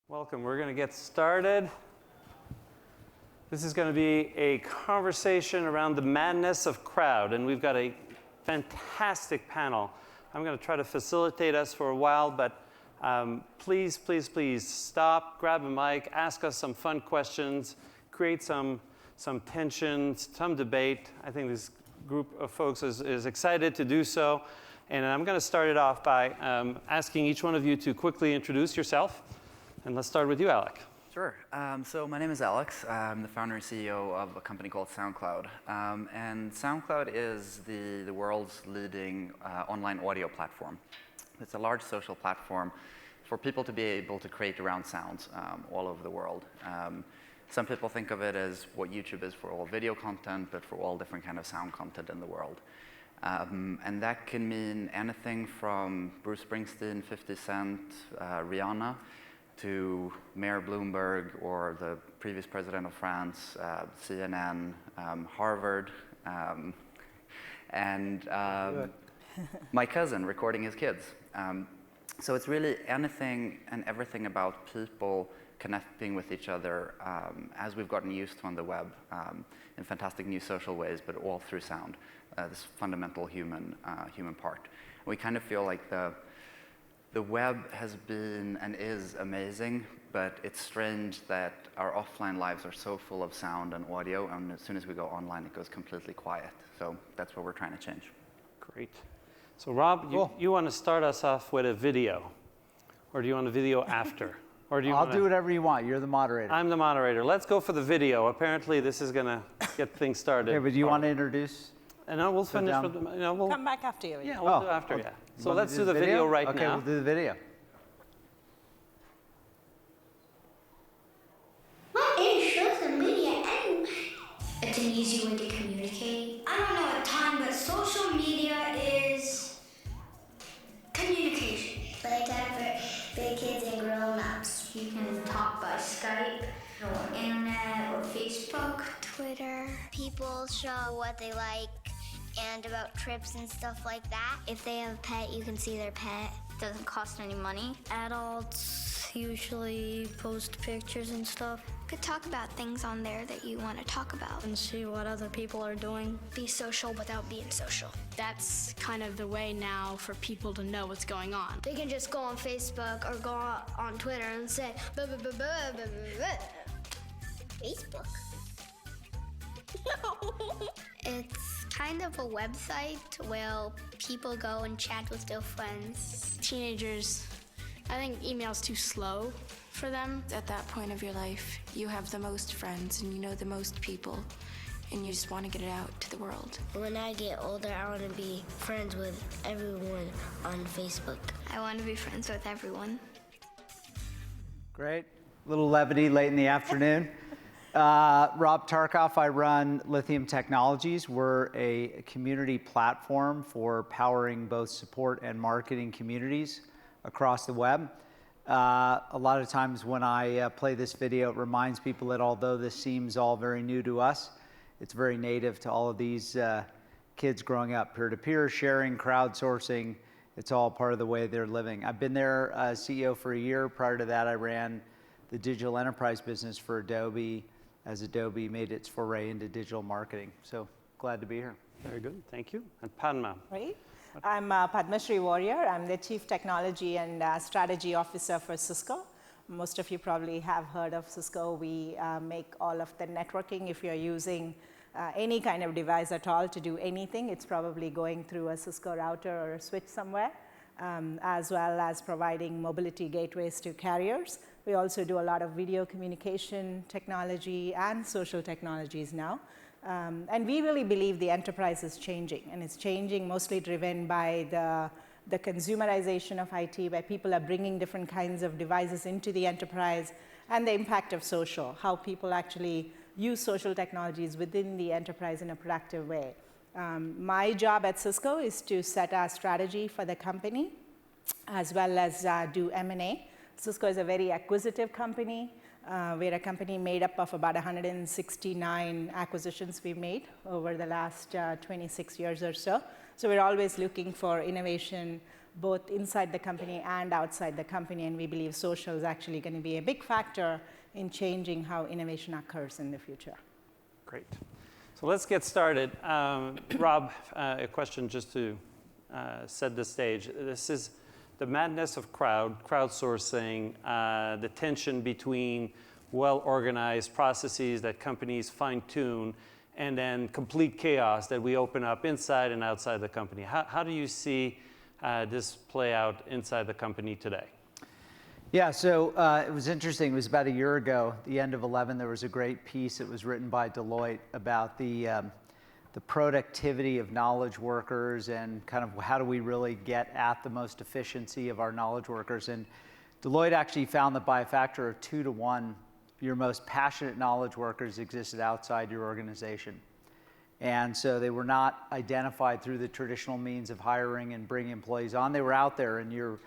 Welcome. We're going to get started. This is going to be a conversation around the madness of crowd, and we've got a fantastic panel. I'm going to try to facilitate us for a while, but please stop, grab a mic, ask us some fun questions, create some tension, some debate. I think this group of folks is excited to do so. And I'm going to start it off by asking each one of you to quickly introduce yourself. And let's start with you, Alec. Sure. So my name is Alex. I'm the founder and CEO of a company called SoundCloud. And SoundCloud is the world's leading online audio platform. It's a large social platform for people to be able to create around sounds all over the world. Some people think of it as what YouTube is for all video content, but for all different kind of sound content in the world. And that can mean anything from Bruce Springsteen, 50 Cent, Rihanna, to Mayor Bloomberg or the previous president of France, CNN, Harvard, and my cousin recording his kids. So it's really anything and everything about people connecting with each other as we've gotten used to on the web in fantastic new social ways, but all through sound, this fundamental human part. We kind of feel like the web has been and is amazing, but it's strange that our offline lives are so full of sound and audio, and as soon as we go online, it goes completely quiet. So that's what we're trying to change. Great. So Rob, you want to start us off with a video, or do you want a video after? Or do you I'll do whatever you want. You're the moderator. I'm the moderator. Let's go for the video. Apparently, this is going to get things started. Okay, but do you want to introduce? And then we'll finish with we'll come back after you. Yeah, we'll do after, okay. yeah. So let's do the video right now. Okay, we'll do the video. What is social media anyway? It's an easy way to communicate. I don't know a ton, but social media is communication. Playtime for big kids and grown-ups. You can talk by Skype or internet or Facebook, Twitter. People show what they like and about trips and stuff like that. If they have a pet, you can see their pet. It doesn't cost any money. Adults usually post pictures and stuff. You could talk about things on there that you want to talk about. And see what other people are doing. Be social without being social. That's kind of the way now for people to know what's going on. They can just go on Facebook or go on Twitter and say, blah, blah, blah, blah, blah, blah, blah. Facebook? No. It's kind of a website where people go and chat with their friends. Teenagers, I think email's too slow for them. At that point of your life, you have the most friends and you know the most people, and you just want to get it out to the world. When I get older, I want to be friends with everyone on Facebook. I want to be friends with everyone. Great. A little levity late in the afternoon. Rob Tarkoff, I run Lithium Technologies. We're a community platform for powering both support and marketing communities across the web. A lot of times when I play this video, it reminds people that although this seems all very new to us, it's very native to all of these kids growing up, peer-to-peer, sharing, crowdsourcing. It's all part of the way they're living. I've been their CEO for a year. Prior to that, I ran the digital enterprise business for Adobe as Adobe made its foray into digital marketing. So glad to be here. Very good. Thank you. And Padma. Right. I'm Padmashree Warrior. I'm the Chief Technology and Strategy Officer for Cisco. Most of you probably have heard of Cisco. We make all of the networking. If you're using any kind of device at all to do anything, it's probably going through a Cisco router or a switch somewhere, as well as providing mobility gateways to carriers. We also do a lot of video communication technology and social technologies now. And we really believe the enterprise is changing, and it's changing mostly driven by the consumerization of IT, where people are bringing different kinds of devices into the enterprise, and the impact of social, how people actually use social technologies within the enterprise in a productive way. My job at Cisco is to set our strategy for the company, as well as do M&A. Cisco is a very acquisitive company. We're a company made up of about 169 acquisitions we've made over the last 26 years or so. So we're always looking for innovation, both inside the company and outside the company. And we believe social is actually going to be a big factor in changing how innovation occurs in the future. Great. So let's get started. Rob, a question just to set the stage. This is the madness of crowdsourcing, the tension between well-organized processes that companies fine-tune, and then complete chaos that we open up inside and outside the company. How do you see this play out inside the company today? Yeah, so it was interesting. It was about a year ago, the end of 11, there was a great piece that was written by Deloitte about the productivity of knowledge workers and kind of how do we really get at the most efficiency of our knowledge workers. And Deloitte actually found that by a factor of 2 to 1, your most passionate knowledge workers existed outside your organization. And so they were not identified through the traditional means of hiring and bringing employees on. They were out there in your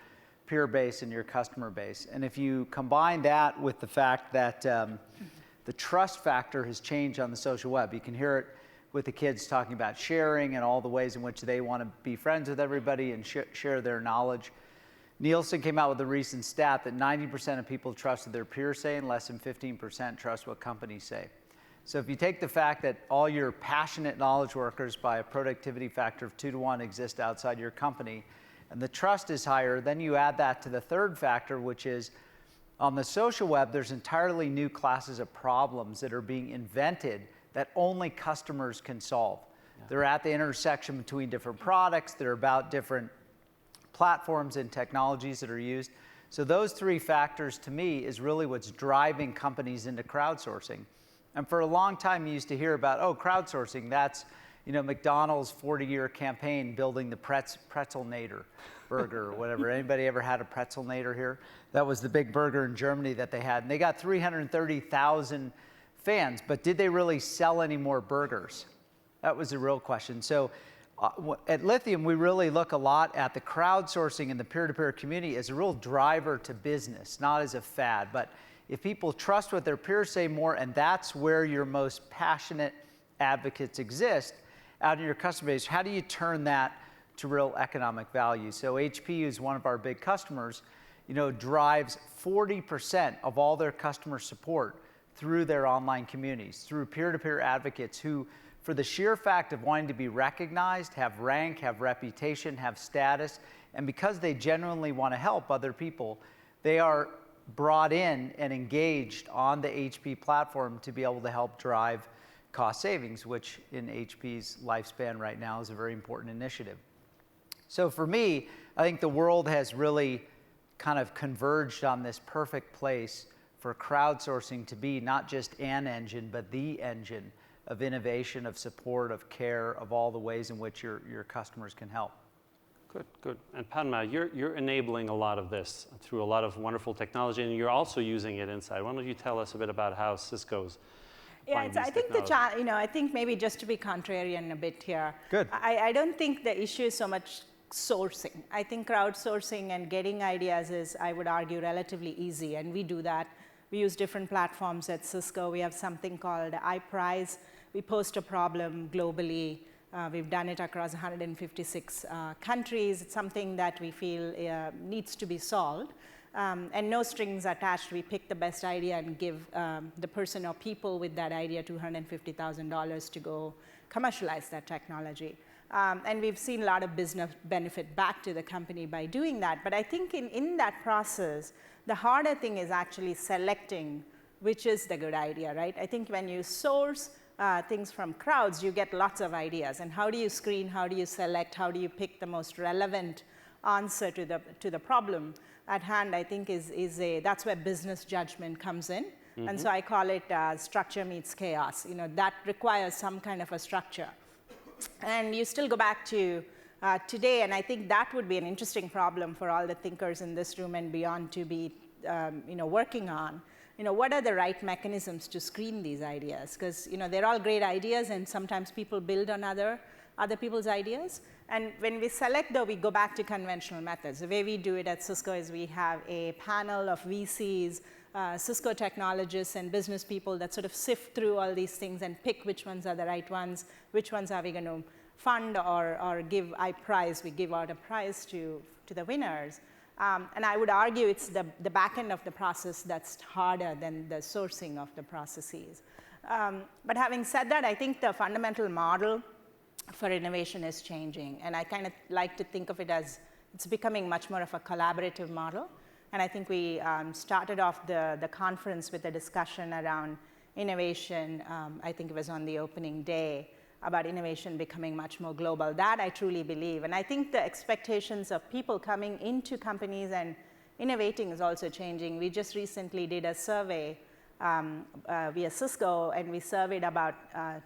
peer base and your customer base. And if you combine that with the fact that the trust factor has changed on the social web, you can hear it with the kids talking about sharing and all the ways in which they want to be friends with everybody and share their knowledge. Nielsen came out with a recent stat that 90% of people trust what their peers say and less than 15% trust what companies say. So if you take the fact that all your passionate knowledge workers by a productivity factor of 2 to 1 exist outside your company, and the trust is higher, then you add that to the third factor, which is on the social web, there's entirely new classes of problems that are being invented that only customers can solve. Yeah. They're at the intersection between different products, they're about different platforms and technologies that are used. So those three factors to me is really what's driving companies into crowdsourcing. And for a long time you used to hear about, oh, crowdsourcing, that's McDonald's 40-year campaign building the Pretzelnator burger or whatever. Anybody ever had a Pretzelnator here? That was the big burger in Germany that they had. And they got 330,000 fans, but did they really sell any more burgers? That was the real question. So at Lithium, we really look a lot at the crowdsourcing and the peer-to-peer community as a real driver to business, not as a fad. But if people trust what their peers say more, and that's where your most passionate advocates exist out in your customer base, how do you turn that to real economic value? So HP, who's one of our big customers, drives 40% of all their customer support through their online communities, through peer-to-peer advocates who, for the sheer fact of wanting to be recognized, have rank, have reputation, have status, and because they genuinely want to help other people, they are brought in and engaged on the HP platform to be able to help drive cost savings, which in HP's lifespan right now is a very important initiative. So for me, I think the world has really kind of converged on this perfect place for crowdsourcing to be not just an engine, but the engine of innovation, of support, of care, of all the ways in which your customers can help. Good, good. And Padma, you're enabling a lot of this through a lot of wonderful technology, and you're also using it inside. Why don't you tell us a bit about how Cisco's I think I think maybe just to be contrarian a bit here. Good. I don't think the issue is so much sourcing. I think crowdsourcing and getting ideas is, I would argue, relatively easy, and we do that. We use different platforms at Cisco. We have something called iPrize. We post a problem globally. We've done it across 156 countries. It's something that we feel needs to be solved. And no strings attached. We pick the best idea and give the person or people with that idea $250,000 to go commercialize that technology. And we've seen a lot of business benefit back to the company by doing that. But I think in that process, the harder thing is actually selecting which is the good idea, right? I think when you source things from crowds, you get lots of ideas. And how do you screen? How do you select? How do you pick the most relevant answer to the problem at hand? I think that's where business judgment comes in. Mm-hmm. And so I call it structure meets chaos. That requires some kind of a structure. And you still go back to today, and I think that would be an interesting problem for all the thinkers in this room and beyond to be working on. What are the right mechanisms to screen these ideas? Because they're all great ideas, and sometimes people build on other people's ideas. And when we select, though, we go back to conventional methods. The way we do it at Cisco is we have a panel of VCs, Cisco technologists, and business people that sort of sift through all these things and pick which ones are the right ones, which ones are we going to fund or give prize. We give out a prize to the winners. And I would argue it's the back end of the process that's harder than the sourcing of the processes. But having said that, I think the fundamental model for innovation is changing. And I kind of like to think of it as it's becoming much more of a collaborative model. And I think we started off the conference with a discussion around innovation. I think it was on the opening day, about innovation becoming much more global. That I truly believe. And I think the expectations of people coming into companies and innovating is also changing. We just recently did a survey via Cisco, and we surveyed about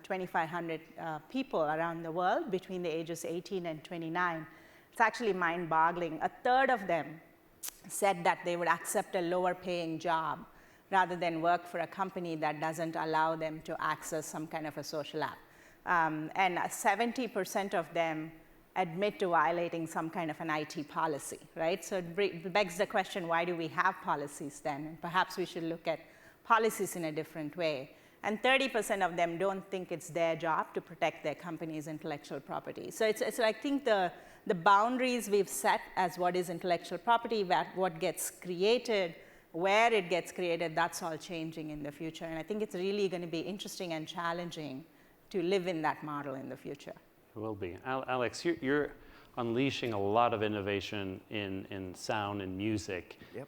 2,500 people around the world between the ages 18 and 29. It's actually mind-boggling. A third of them said that they would accept a lower paying job rather than work for a company that doesn't allow them to access some kind of a social app. And 70% of them admit to violating some kind of an IT policy, right? So it begs the question, why do we have policies then? And perhaps we should look at policies in a different way. And 30% of them don't think it's their job to protect their company's intellectual property. So it's I think the boundaries we've set as what is intellectual property, what gets created, where it gets created, that's all changing in the future. And I think it's really going to be interesting and challenging to live in that model in the future. It will be. Alex, you're unleashing a lot of innovation in sound and music. Yep.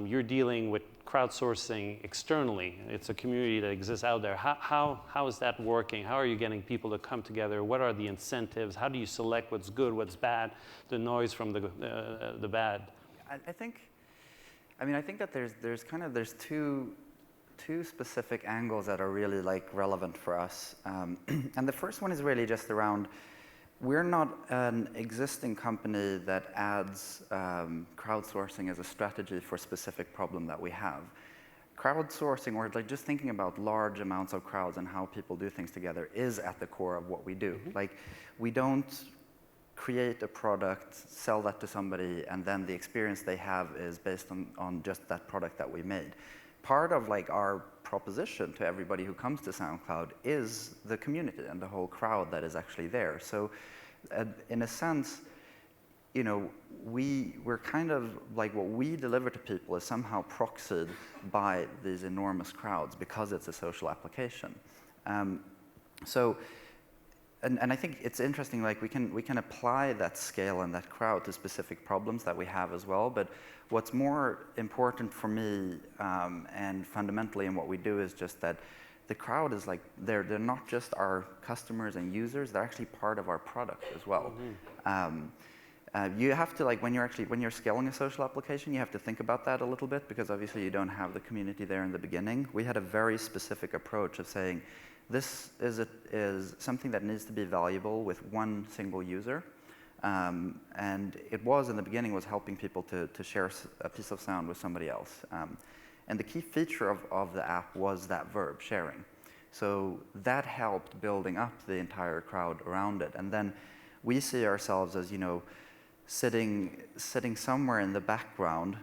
You're dealing with crowdsourcing externally. It's a community that exists out there. How is that working? How are you getting people to come together? What are the incentives? How do you select what's good, what's bad, the noise from the bad? I think that there's two specific angles that are really relevant for us. And the first one is really just around, we're not an existing company that adds crowdsourcing as a strategy for a specific problem that we have. Crowdsourcing, or just thinking about large amounts of crowds and how people do things together, is at the core of what we do. Mm-hmm. We don't create a product, sell that to somebody, and then the experience they have is based on just that product that we made. Part of our proposition to everybody who comes to SoundCloud is the community and the whole crowd that is actually there. So in a sense, we're kind of what we deliver to people is somehow proxied by these enormous crowds because it's a social application. And I think it's interesting, we can apply that scale and that crowd to specific problems that we have as well. But what's more important for me and fundamentally in what we do is just that the crowd is they're not just our customers and users, they're actually part of our product as well. Mm-hmm. You have to, when you're scaling a social application, you have to think about that a little bit because obviously you don't have the community there in the beginning. We had a very specific approach of saying, this is something that needs to be valuable with one single user. And it was, in the beginning, was helping people to share a piece of sound with somebody else. And the key feature of the app was that verb, sharing. So that helped building up the entire crowd around it. And then we see ourselves as, sitting somewhere in the background,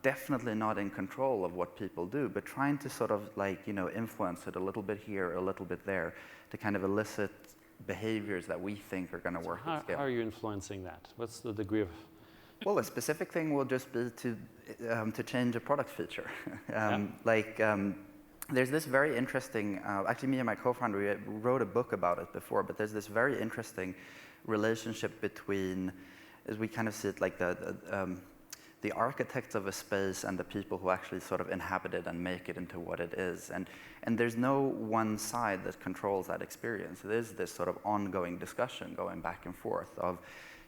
definitely not in control of what people do, but trying to sort of influence it a little bit here, a little bit there, to kind of elicit behaviors that we think are going to work at scale. How are you influencing that? What's the degree of? Well, a specific thing will just be to change a product feature. There's this very interesting, actually me and my co-founder, we wrote a book about it before, but there's this very interesting relationship between, as we kind of see it, the architects of a space and the people who actually sort of inhabit it and make it into what it is. And there's no one side that controls that experience. It is this sort of ongoing discussion going back and forth of,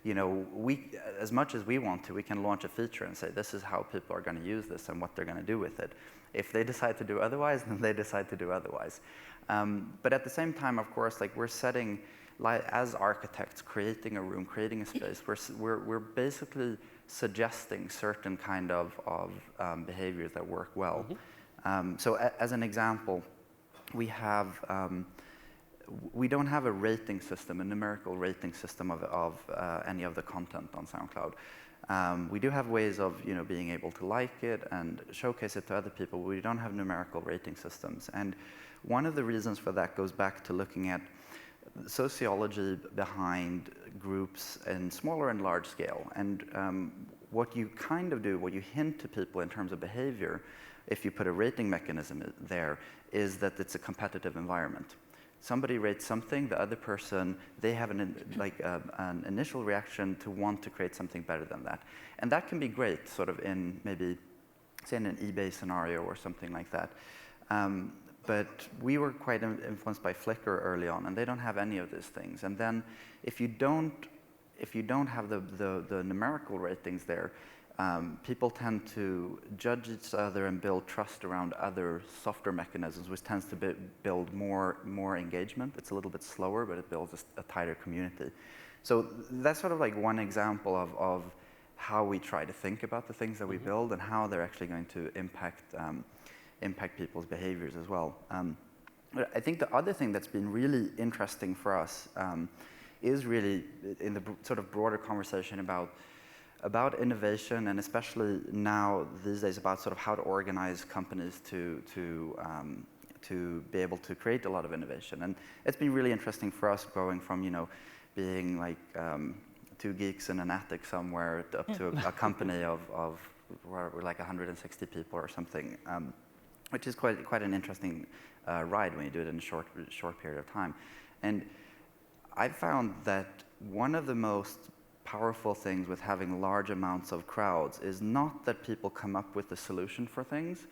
we, as much as we want to, we can launch a feature and say, this is how people are going to use this and what they're going to do with it. If they decide to do otherwise, then they decide to do otherwise. But at the same time, of course, we're setting, as architects, creating a room, creating a space, we're basically suggesting certain kind of behaviors that work well. Mm-hmm. So as an example, we don't have a rating system, a numerical rating system of any of the content on SoundCloud. We do have ways of being able to like it and showcase it to other people, but we don't have numerical rating systems. And one of the reasons for that goes back to looking at sociology behind groups in smaller and large scale. And what you kind of do, what you hint to people in terms of behavior, if you put a rating mechanism there, is that it's a competitive environment. Somebody rates something, the other person, they have an initial reaction to want to create something better than that. And that can be great, sort of in maybe, say in an eBay scenario or something like that. But we were quite influenced by Flickr early on, and they don't have any of these things. And then if you don't have the numerical ratings there, people tend to judge each other and build trust around other software mechanisms, which tends to build more engagement. It's a little bit slower, but it builds a tighter community. So that's sort of like one example of how we try to think about the things that we build and how they're actually going to impact people's behaviors as well. I think the other thing that's been really interesting for us is really in the sort of broader conversation about innovation, and especially now these days about sort of how to organize companies to be able to create a lot of innovation. And it's been really interesting for us going from, being like two geeks in an attic somewhere up to a company of where we're like 160 people or something, which is quite an interesting ride when you do it in a short period of time. And I found that one of the most powerful things with having large amounts of crowds is not that people come up with the solution for things,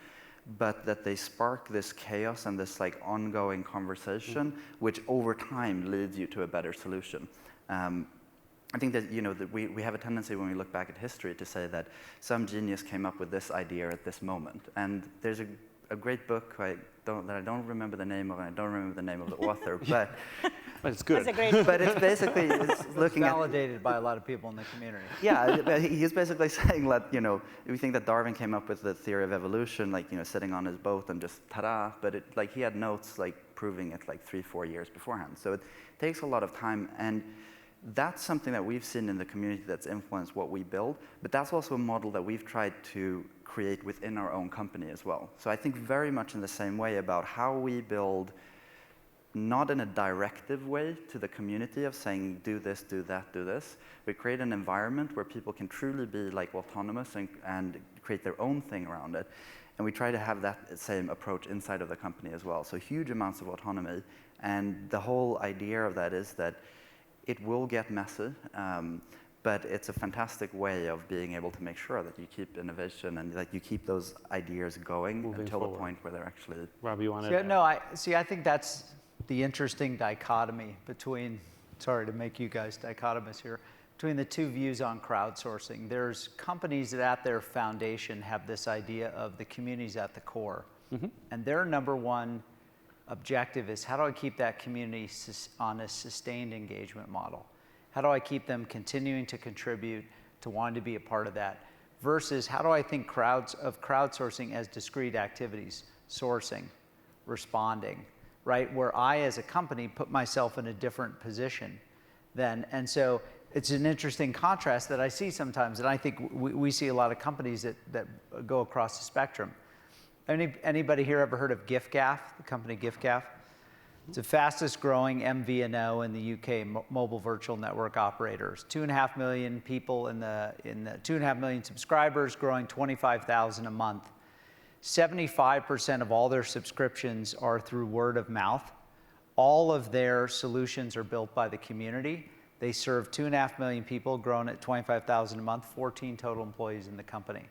but that they spark this chaos and this like ongoing conversation, which over time leads you to a better solution. I think that that we have a tendency when we look back at history to say that some genius came up with this idea at this moment, and there's a great book that I don't remember the name of, and I don't remember the name of the author, but it's good. That's a great book. but it's basically looking at Validated by a lot of people in the community. yeah, he's basically saying that, if you think that Darwin came up with the theory of evolution, like, sitting on his boat and just ta-da, but he had notes like proving it like 3-4 years beforehand. So it takes a lot of time, and that's something that we've seen in the community that's influenced what we build, but that's also a model that we've tried to create within our own company as well. So I think very much in the same way about how we build, not in a directive way to the community of saying, do this, do that, do this. We create an environment where people can truly be like autonomous and create their own thing around it. And we try to have that same approach inside of the company as well. So huge amounts of autonomy. And the whole idea of that is that it will get messy, but it's a fantastic way of being able to make sure that you keep innovation and that you keep those ideas going until the point where they're actually... Rob, you wanted to... I think that's the interesting dichotomy between, sorry to make you guys dichotomous here, between the two views on crowdsourcing. There's companies that at their foundation have this idea of the communities at the core. And their number one objective is, how do I keep that community on a sustained engagement model? How do I keep them continuing to contribute, to wanting to be a part of that? Versus, how do I think crowdsourcing as discrete activities, sourcing, responding, right? Where I, as a company, put myself in a different position then. And so it's an interesting contrast that I see sometimes, and I think we see a lot of companies that go across the spectrum. Anybody here ever heard of giffgaff, the company giffgaff? It's the fastest growing MVNO in the UK, mobile virtual network operators. 2.5 million people in the 2.5 million subscribers, growing 25,000 a month. 75% of all their subscriptions are through word of mouth. All of their solutions are built by the community. They serve 2.5 million people, growing at 25,000 a month, 14 total employees in the company.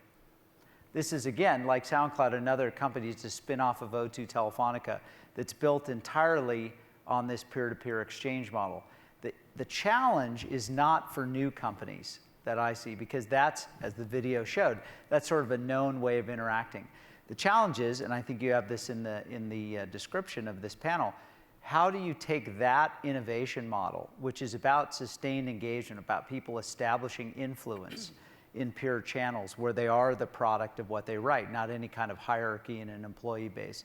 This is, again, like SoundCloud, another company. It's a spin-off of O2 Telefonica that's built entirely on this peer-to-peer exchange model. The challenge is not for new companies that I see, because that's, as the video showed, that's sort of a known way of interacting. The challenge is, and I think you have this in the description of this panel, how do you take that innovation model, which is about sustained engagement, about people establishing influence in peer channels where they are the product of what they write, not any kind of hierarchy in an employee base.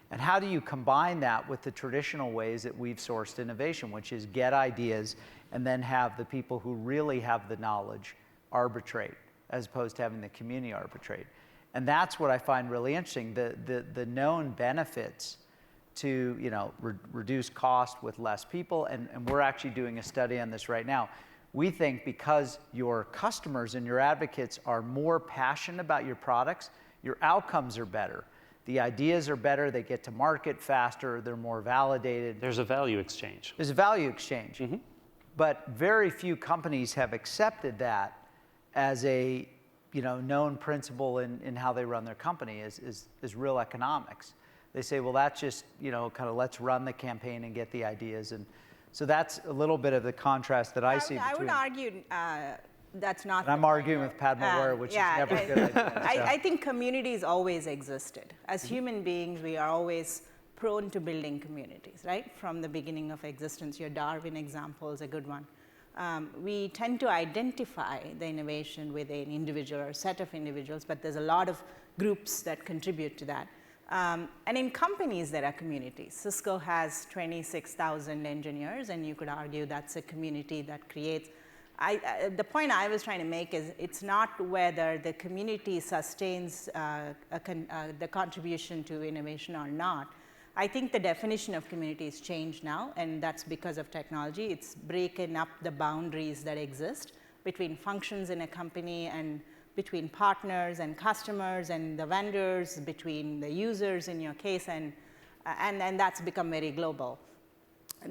And how do you combine that with the traditional ways that we've sourced innovation, which is get ideas and then have the people who really have the knowledge arbitrate, as opposed to having the community arbitrate. And that's what I find really interesting. The known benefits to reduce cost with less people, and we're actually doing a study on this right now. We think because your customers and your advocates are more passionate about your products, your outcomes are better. The ideas are better, they get to market faster, they're more validated. There's a value exchange. There's a value exchange. Mm-hmm. But very few companies have accepted that as a known principle in how they run their company is real economics. They say, well, that's just, kind of let's run the campaign and get the ideas. And so that's a little bit of the contrast that I see between. I would argue that's not. And I'm arguing with Padma Warrior, which is never a good idea. I think communities always existed. As human beings, we are always prone to building communities, right? From the beginning of existence. Your Darwin example is a good one. We tend to identify the innovation with an individual or a set of individuals, but there's a lot of groups that contribute to that. And in companies, there are communities. Cisco has 26,000 engineers, and you could argue that's a community that creates. The point I was trying to make is it's not whether the community sustains the contribution to innovation or not. I think the definition of community has changed now, and that's because of technology. It's breaking up the boundaries that exist between functions in a company and between partners and customers and the vendors, between the users in your case, and that's become very global.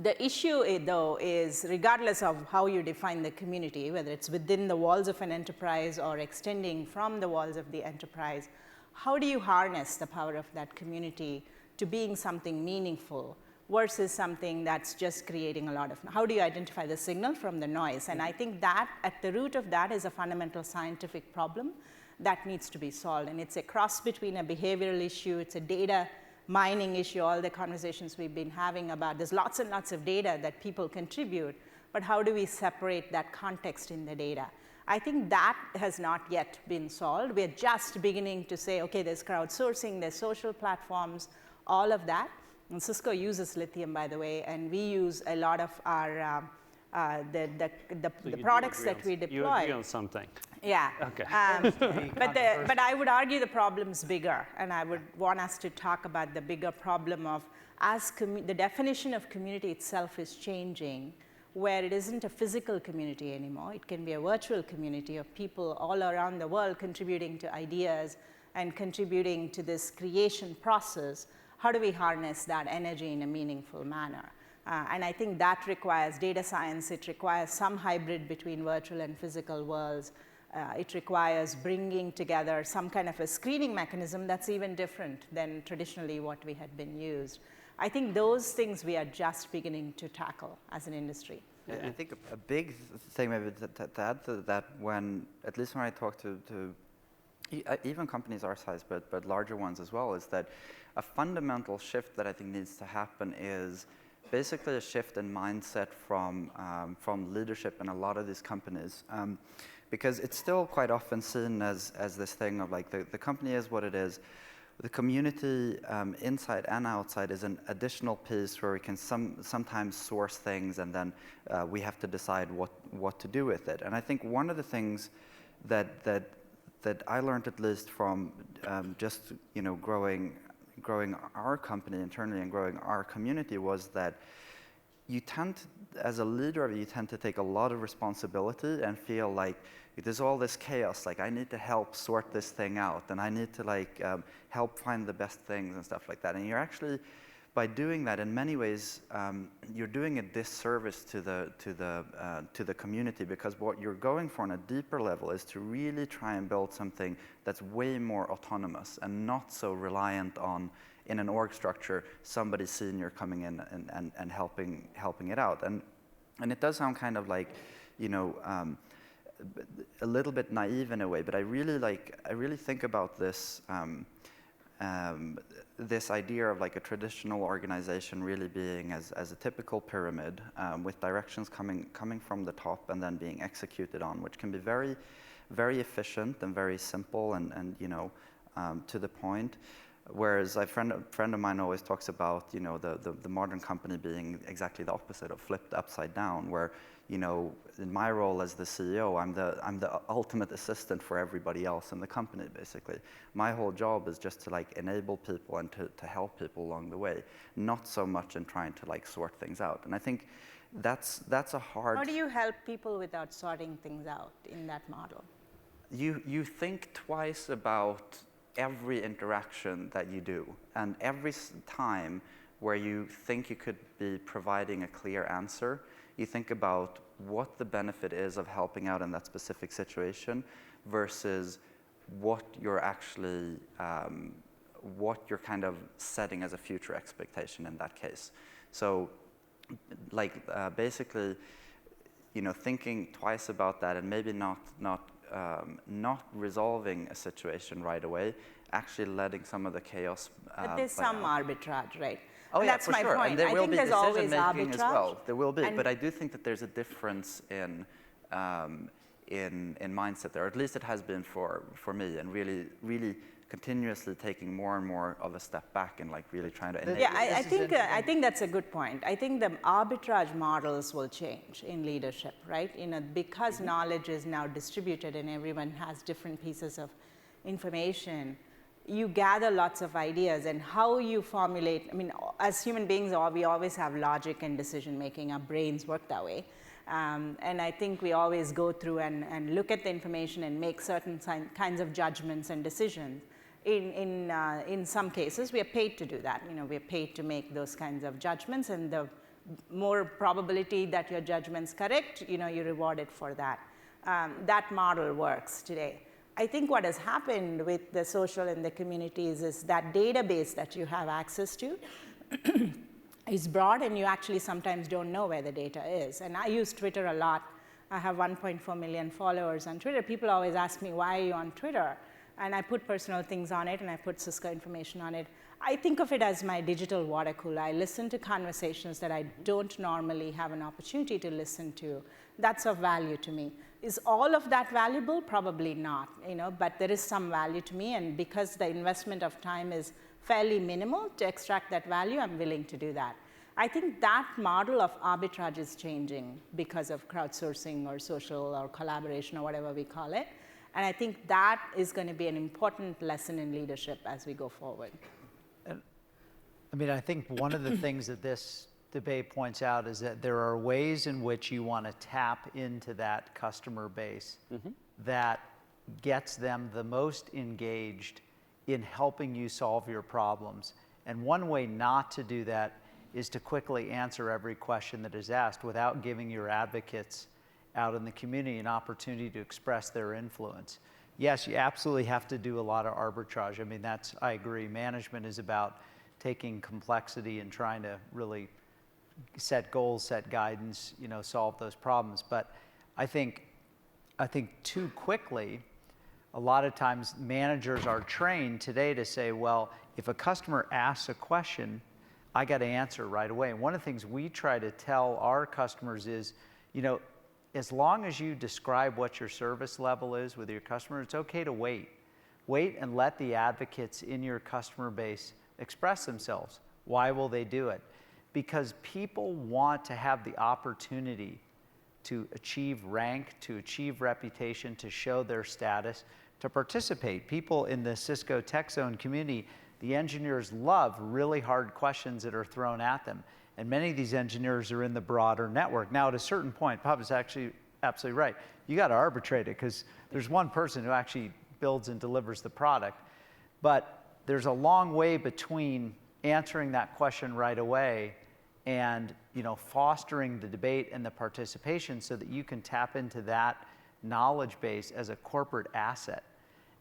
The issue, though, is regardless of how you define the community, whether it's within the walls of an enterprise or extending from the walls of the enterprise, how do you harness the power of that community to being something meaningful versus something that's just creating a lot of, how do you identify the signal from the noise? And I think that at the root of that is a fundamental scientific problem that needs to be solved. And it's a cross between a behavioral issue, it's a data mining issue, all the conversations we've been having about, there's lots and lots of data that people contribute, but how do we separate that context in the data? I think that has not yet been solved. We're just beginning to say, okay, there's crowdsourcing, there's social platforms, all of that. And Cisco uses lithium, by the way, and we use a lot of our the products that we deploy. You agree on something. Yeah. Okay. But I would argue the problem's bigger, and I would want us to talk about the bigger problem of the definition of community itself is changing, where it isn't a physical community anymore. It can be a virtual community of people all around the world contributing to ideas and contributing to this creation process. How do we harness that energy in a meaningful manner? And I think that requires data science. It requires some hybrid between virtual and physical worlds. It requires bringing together some kind of a screening mechanism that's even different than traditionally what we had been used. I think those things we are just beginning to tackle as an industry. I think a big thing maybe to add to that, at least when I talk to even companies our size, but larger ones as well, is that a fundamental shift that I think needs to happen is basically a shift in mindset from leadership in a lot of these companies. Because it's still quite often seen as this thing of like the company is what it is. The community inside and outside is an additional piece where we can sometimes source things and then we have to decide what to do with it. And I think one of the things that I learned, at least from just growing our company internally and growing our community, was that you tend to, as a leader, you tend to take a lot of responsibility and feel like there's all this chaos, like I need to help sort this thing out and I need to help find the best things and stuff like that. And you're actually, by doing that, in many ways, you're doing a disservice to the community, because what you're going for on a deeper level is to really try and build something that's way more autonomous and not so reliant on, in an org structure, somebody senior coming in and helping it out. And it does sound kind of like, a little bit naive in a way, but I really think about this. This idea of like a traditional organization really being as a typical pyramid with directions coming from the top and then being executed on, which can be very, very efficient and very simple and to the point. Whereas a friend of mine always talks about, you know, the modern company being exactly the opposite, of flipped upside down, where, you know, in my role as the CEO, I'm the ultimate assistant for everybody else in the company, basically. My whole job is just to like enable people and to help people along the way, not so much in trying to like sort things out. And I think that's a hard. How do you help people without sorting things out in that model? You think twice about every interaction that you do, and every time where you think you could be providing a clear answer, you think about what the benefit is of helping out in that specific situation versus what you're actually, what you're kind of setting as a future expectation in that case. So, like basically, you know, thinking twice about that and maybe not resolving a situation right away, actually letting some of the chaos But there's some arbitrage, right? Oh, and yeah, that's for my sure. point. And there I will think be there's always decision-making arbitrage. as well. There will be. And But I do think that there's a difference in mindset there. Or at least it has been for me, and really continuously taking more and more of a step back and like really trying to enable. Yeah, I think that's a good point. I think the arbitrage models will change in leadership, right? You know, because knowledge is now distributed and everyone has different pieces of information, you gather lots of ideas, and how you formulate, I mean, as human beings, we always have logic and decision making. Our brains work that way. And I think we always go through and look at the information and make certain kinds of judgments and decisions. In some cases, we are paid to do that. You know, we are paid to make those kinds of judgments, and the more probability that your judgment's correct, you know, you're rewarded for that. That model works today. I think what has happened with the social and the communities is that database that you have access to is broad, and you actually sometimes don't know where the data is. And I use Twitter a lot. I have 1.4 million followers on Twitter. People always ask me, why are you on Twitter? And I put personal things on it, and I put Cisco information on it. I think of it as my digital water cooler. I listen to conversations that I don't normally have an opportunity to listen to. That's of value to me. Is all of that valuable? Probably not, you know, but there is some value to me, and because the investment of time is fairly minimal to extract that value, I'm willing to do that. I think that model of arbitrage is changing because of crowdsourcing or social or collaboration or whatever we call it. And I think that is going to be an important lesson in leadership as we go forward. And, I mean, I think one of the things that this debate points out is that there are ways in which you want to tap into that customer base that gets them the most engaged in helping you solve your problems. And one way not to do that is to quickly answer every question that is asked without giving your advocates out in the community an opportunity to express their influence. Yes, you absolutely have to do a lot of arbitrage. I mean, I agree. Management is about taking complexity and trying to really set goals, set guidance, you know, solve those problems. But I think too quickly, a lot of times managers are trained today to say, well, if a customer asks a question, I got to answer right away. And one of the things we try to tell our customers is, you know, as long as you describe what your service level is with your customer, it's okay to wait. Wait and let the advocates in your customer base express themselves. Why will they do it? Because people want to have the opportunity to achieve rank, to achieve reputation, to show their status, to participate. People in the Cisco Tech Zone community, the engineers love really hard questions that are thrown at them. And many of these engineers are in the broader network. Now, at a certain point, Bob is actually absolutely right. You got to arbitrate it because there's one person who actually builds and delivers the product. But there's a long way between answering that question right away and, you know, fostering the debate and the participation so that you can tap into that knowledge base as a corporate asset.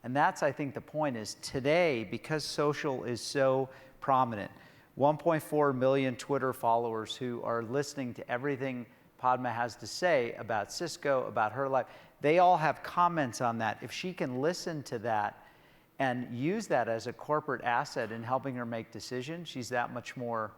And that's, I think, the point is today, because social is so prominent, 1.4 million Twitter followers who are listening to everything Padma has to say about Cisco, about her life. They all have comments on that. If she can listen to that and use that as a corporate asset in helping her make decisions, she's that much more,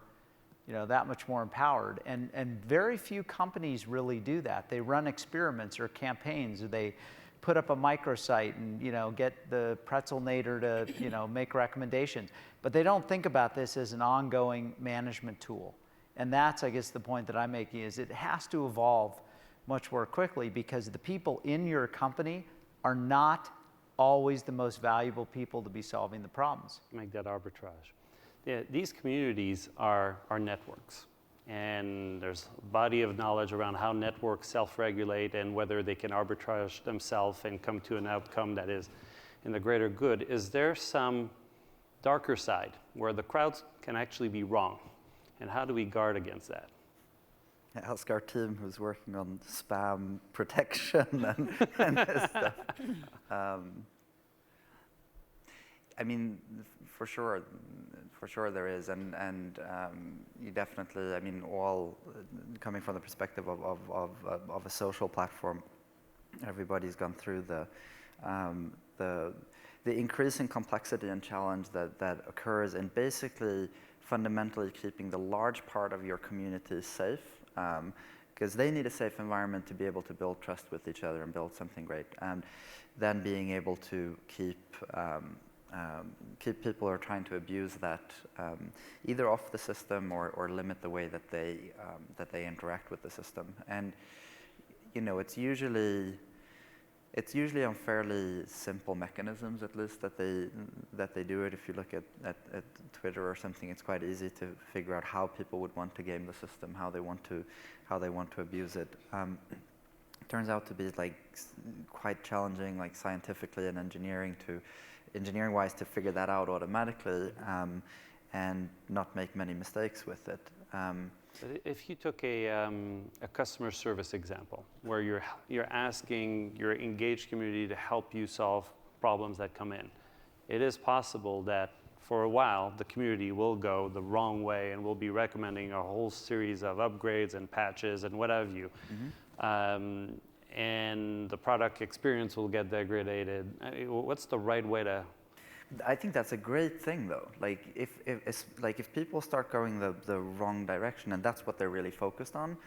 you know, that much more empowered. And very few companies really do that. They run experiments or campaigns, or they put up a microsite and, get the Pretzelnator to, make recommendations. But they don't think about this as an ongoing management tool. And that's, I guess, the point that I'm making is it has to evolve much more quickly because the people in your company are not always the most valuable people to be solving the problems. Make that arbitrage. Yeah, these communities are networks. And there's a body of knowledge around how networks self-regulate and whether they can arbitrage themselves and come to an outcome that is in the greater good. Is there some darker side where the crowds can actually be wrong? And how do we guard against that? Ask our team who's working on spam protection and this stuff. I mean, for sure there is, and you definitely, I mean, all coming from the perspective of a social platform, everybody's gone through the increasing complexity and challenge that occurs in basically fundamentally keeping the large part of your community safe, because they need a safe environment to be able to build trust with each other and build something great, and then being able to keep people who are trying to abuse that either off the system or limit the way that they interact with the system. And it's usually on fairly simple mechanisms, at least, that they do it. If you look at Twitter or something, it's quite easy to figure out how people would want to game the system, how they want to abuse it. Turns out to be quite challenging, scientifically and engineering-wise, to figure that out automatically and not make many mistakes with it. If you took a customer service example, where you're asking your engaged community to help you solve problems that come in, it is possible that for a while the community will go the wrong way and will be recommending a whole series of upgrades and patches and what have you. Mm-hmm. And the product experience will get degraded. What's the right way to? I think that's a great thing, though. If people start going the wrong direction, and that's what they're really focused on,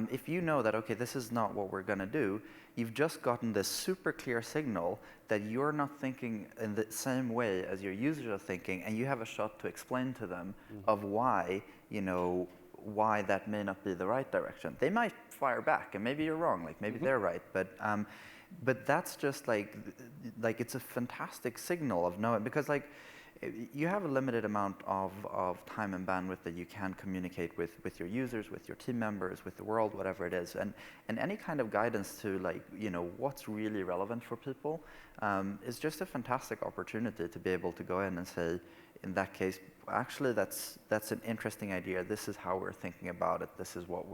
if you know that, okay, this is not what we're going to do, you've just gotten this super clear signal that you're not thinking in the same way as your users are thinking, and you have a shot to explain to them of why, why that may not be the right direction. They might fire back, and maybe you're wrong, maybe they're right, but that's just it's a fantastic signal of knowing, because you have a limited amount of time and bandwidth that you can communicate with your users, with your team members, with the world, whatever it is, and any kind of guidance to what's really relevant for people is just a fantastic opportunity to be able to go in and say, in that case, actually that's an interesting idea. This is how we're thinking about it. This is what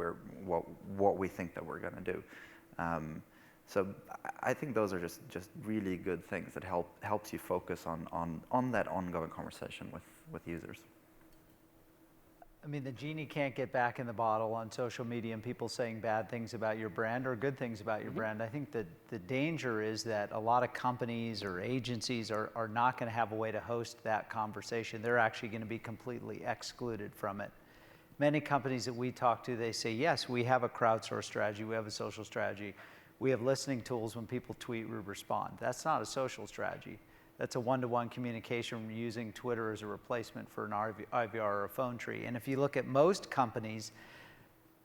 we think that we're going to do. So I think those are just really good things that helps you focus on that ongoing conversation with users. I mean, the genie can't get back in the bottle on social media and people saying bad things about your brand or good things about your brand. I think that the danger is that a lot of companies or agencies are not going to have a way to host that conversation. They're actually going to be completely excluded from it. Many companies that we talk to, they say, yes, we have a crowdsource strategy, we have a social strategy. We have listening tools. When people tweet, we respond. That's not a social strategy. That's a one-to-one communication using Twitter as a replacement for an IVR or a phone tree. And if you look at most companies,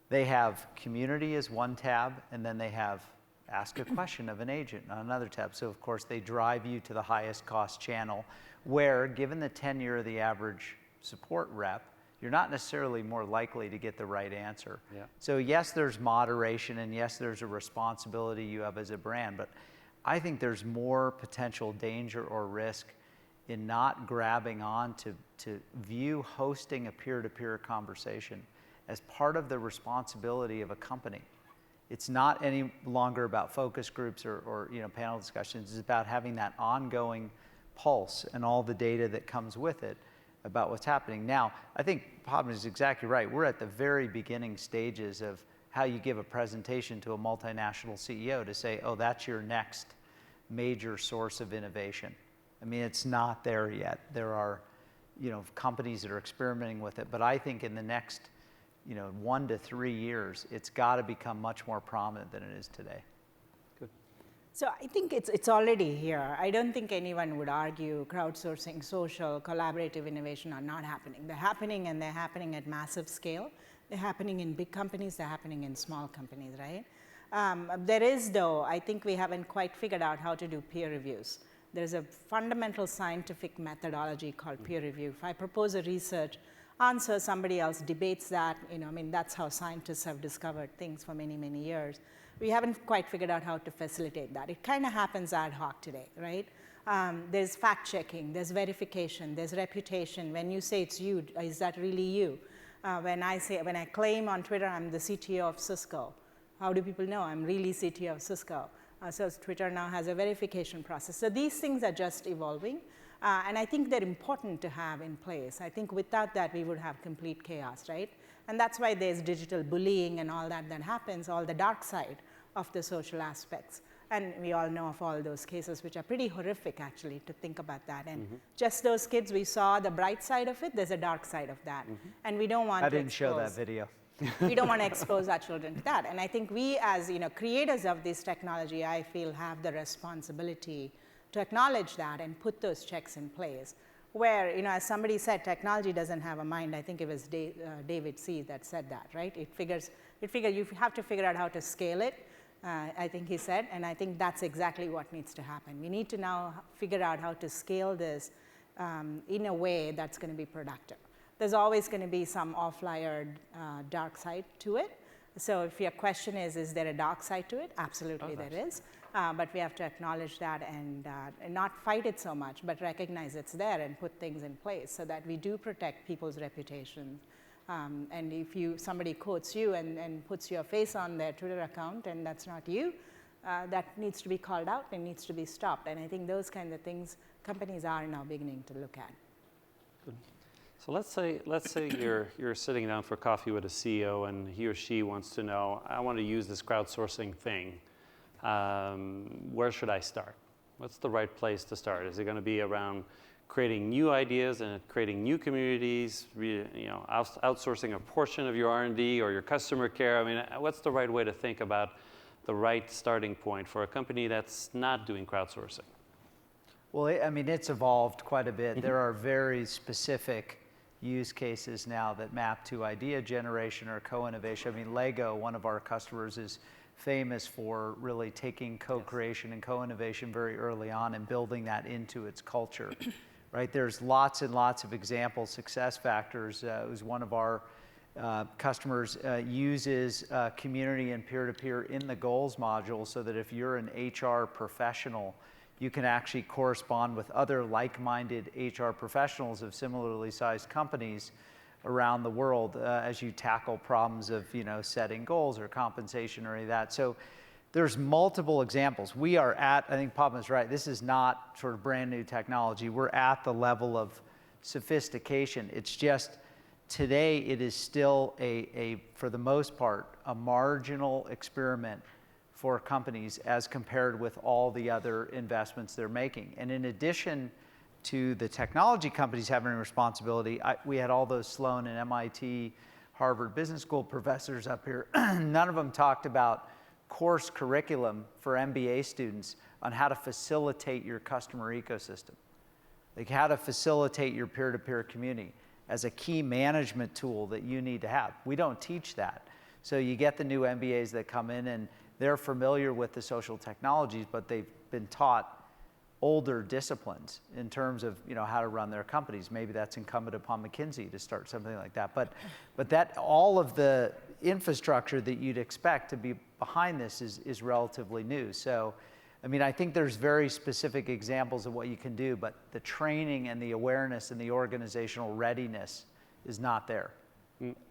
they have community as one tab, and then they have ask a question of an agent on another tab. So of course they drive you to the highest cost channel where, given the tenure of the average support rep, you're not necessarily more likely to get the right answer. Yeah. So yes, there's moderation, and yes, there's a responsibility you have as a brand, but I think there's more potential danger or risk in not grabbing on to view hosting a peer-to-peer conversation as part of the responsibility of a company. It's not any longer about focus groups or panel discussions. It's about having that ongoing pulse and all the data that comes with it about what's happening. Now, I think Pablo is exactly right. We're at the very beginning stages of how you give a presentation to a multinational CEO to say, oh, that's your next major source of innovation. I mean, it's not there yet. There are, companies that are experimenting with it, but I think in the next, 1 to 3 years, it's got to become much more prominent than it is today. Good. So I think it's already here. I don't think anyone would argue crowdsourcing, social, collaborative innovation are not happening. They're happening, and they're happening at massive scale. They're happening in big companies, they're happening in small companies, right? There is, though, I think we haven't quite figured out how to do peer reviews. There's a fundamental scientific methodology called peer review. If I propose a research answer, somebody else debates that, I mean, that's how scientists have discovered things for many, many years. We haven't quite figured out how to facilitate that. It kind of happens ad hoc today, right? There's fact checking, there's verification, there's reputation. When you say it's you, is that really you? When I claim on Twitter I'm the CTO of Cisco, how do people know I'm really CTO of Cisco? So Twitter now has a verification process. So these things are just evolving, and I think they're important to have in place. I think without that we would have complete chaos, right? And that's why there's digital bullying and all that happens, all the dark side of the social aspects. And we all know of all those cases, which are pretty horrific, actually, to think about that. And just those kids, we saw the bright side of it, there's a dark side of that. And we don't want to I didn't show that video. We don't want to expose our children to that. And I think we, as creators of this technology, I feel have the responsibility to acknowledge that and put those checks in place. Where, as somebody said, technology doesn't have a mind. I think it was David C. that said that, right? It figures you have to figure out how to scale it, I think he said, and I think that's exactly what needs to happen. We need to now figure out how to scale this in a way that's going to be productive. There's always going to be some off-layer dark side to it. So if your question is there a dark side to it? Absolutely there is. But we have to acknowledge that and not fight it so much, but recognize it's there and put things in place so that we do protect people's reputations. And if somebody quotes you and puts your face on their Twitter account and that's not you, that needs to be called out and needs to be stopped. And I think those kinds of things companies are now beginning to look at. Good. So let's say you're sitting down for coffee with a CEO and he or she wants to know, I want to use this crowdsourcing thing. Where should I start? What's the right place to start? Is it going to be around creating new ideas and creating new communities, outsourcing a portion of your R&D or your customer care? I mean, what's the right way to think about the right starting point for a company that's not doing crowdsourcing? Well, I mean, it's evolved quite a bit. There are very specific use cases now that map to idea generation or co-innovation. I mean, Lego, one of our customers, is famous for really taking co-creation and co-innovation very early on and building that into its culture, right? There's lots and lots of examples. Success Factors is one of our customers, uses community and peer-to-peer in the goals module so that if you're an HR professional, you can actually correspond with other like-minded HR professionals of similarly sized companies around the world as you tackle problems of setting goals or compensation or any of that. So there's multiple examples. We are at, I think Padma's right, this is not sort of brand new technology. We're at the level of sophistication. It's just today it is still for the most part, a marginal experiment for companies as compared with all the other investments they're making. And in addition to the technology companies having a responsibility, we had all those Sloan and MIT, Harvard Business School professors up here. None of them talked about course curriculum for MBA students on how to facilitate your customer ecosystem, like how to facilitate your peer-to-peer community as a key management tool that you need to have. We don't teach that. So you get the new MBAs that come in and they're familiar with the social technologies, but they've been taught older disciplines in terms of how to run their companies. Maybe that's incumbent upon McKinsey to start something like that. But that all of the infrastructure that you'd expect to be behind this is relatively new. So, I mean, I think there's very specific examples of what you can do, but the training and the awareness and the organizational readiness is not there,